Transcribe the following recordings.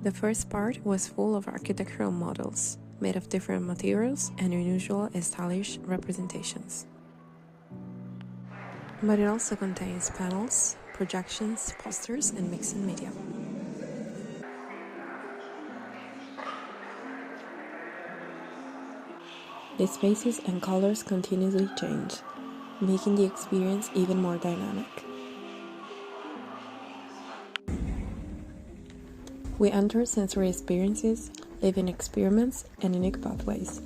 The first part was full of architectural models, made of different materials and unusual stylish representations. But it also contains panels, projections, posters, and mixed media. The spaces and colors continuously change, making the experience even more dynamic. We enter sensory experiences, living experiments, and unique pathways.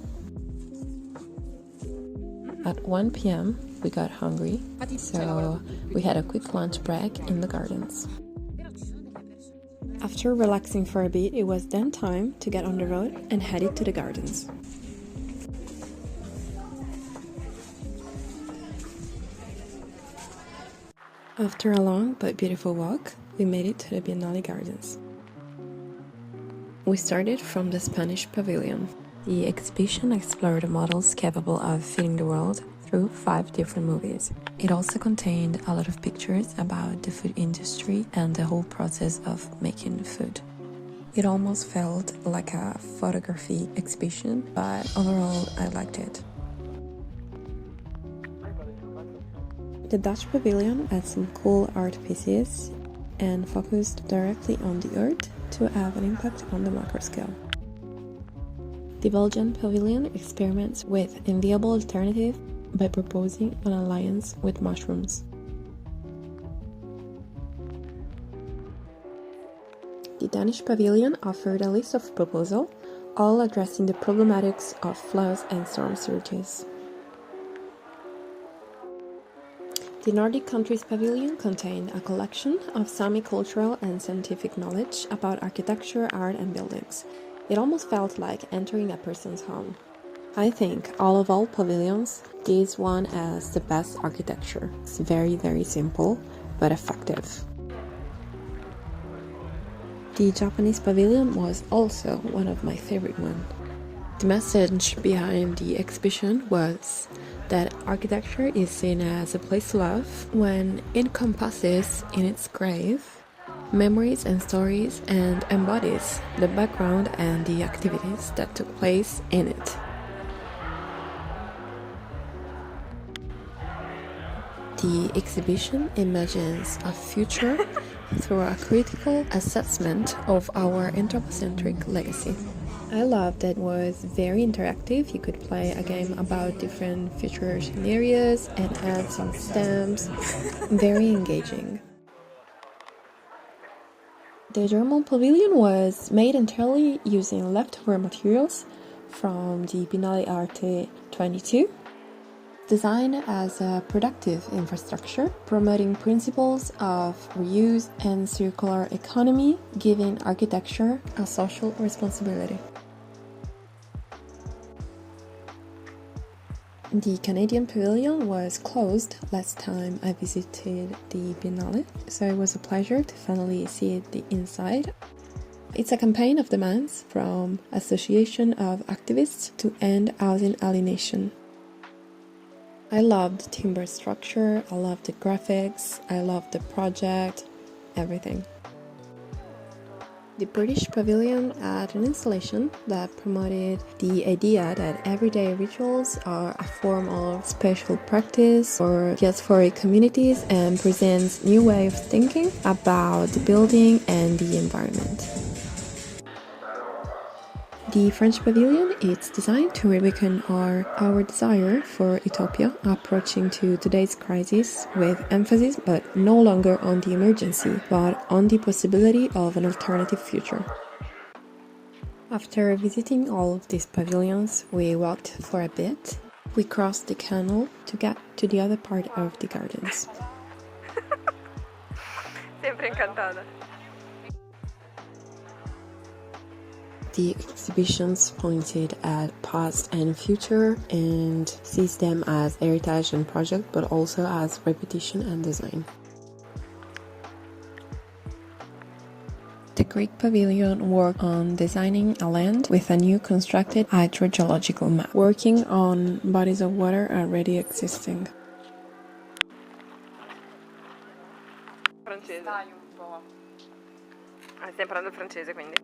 At 1 p.m., we got hungry, so we had a quick lunch break in the gardens. After relaxing for a bit, it was then time to get on the road and headed to the gardens. After a long but beautiful walk, we made it to the Biennale Gardens. We started from the Spanish pavilion. The exhibition explored the models capable of feeding the world through 5 different movies. It also contained a lot of pictures about the food industry and the whole process of making food. It almost felt like a photography exhibition, but overall I liked it. The Dutch pavilion had some cool art pieces and focused directly on the earth to have an impact on the macro scale. The Belgian pavilion experiments with enviable alternative by proposing an alliance with mushrooms. The Danish pavilion offered a list of proposals, all addressing the problematics of floods and storm surges. The Nordic countries pavilion contained a collection of semi-cultural and scientific knowledge about architecture, art, and buildings. It almost felt like entering a person's home. I think, of all pavilions, this one has the best architecture. It's very, very simple, but effective. The Japanese pavilion was also one of my favorite ones. The message behind the exhibition was that architecture is seen as a place to love when it encompasses in its grave memories and stories and embodies the background and the activities that took place in it. The exhibition imagines a future through a critical assessment of our anthropocentric legacy. I loved that it was very interactive. You could play a game about different future scenarios and add some stamps. Very engaging. The German pavilion was made entirely using leftover materials from the Biennale Arte 22. Designed as a productive infrastructure, promoting principles of reuse and circular economy, giving architecture a social responsibility. The Canadian pavilion was closed last time I visited the Biennale, so it was a pleasure to finally see the inside. It's a campaign of demands from Association of Activists to end housing alienation. I loved the timber structure, I loved the graphics, I loved the project, everything. The British pavilion had an installation that promoted the idea that everyday rituals are a form of spiritual practice or diasporic communities and presents new way of thinking about the building and the environment. The French pavilion is designed to reawaken our desire for utopia, approaching to today's crisis with emphasis but no longer on the emergency, but on the possibility of an alternative future. After visiting all of these pavilions, we walked for a bit. We crossed the canal to get to the other part of the gardens. Sempre encantada. The exhibitions pointed at past and future and sees them as heritage and project, but also as repetition and design. The Greek pavilion worked on designing a land with a new constructed hydrogeological map, working on bodies of water already existing. Francese. Stai imparando il francese quindi?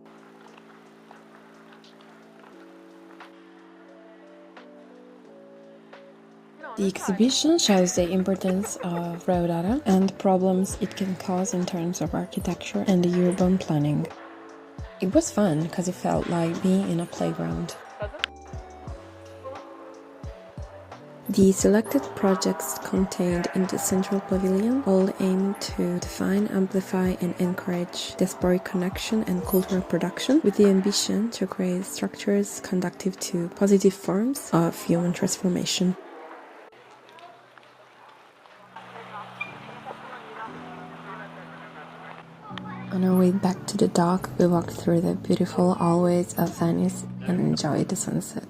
The exhibition shows the importance of raw data and problems it can cause in terms of architecture and urban planning. It was fun because it felt like being in a playground. The selected projects contained in the central pavilion all aim to define, amplify, and encourage diasporic connection and cultural production, with the ambition to create structures conducive to positive forms of human transformation. On our way back to the dock, we walked through the beautiful hallways of Venice and enjoyed the sunset.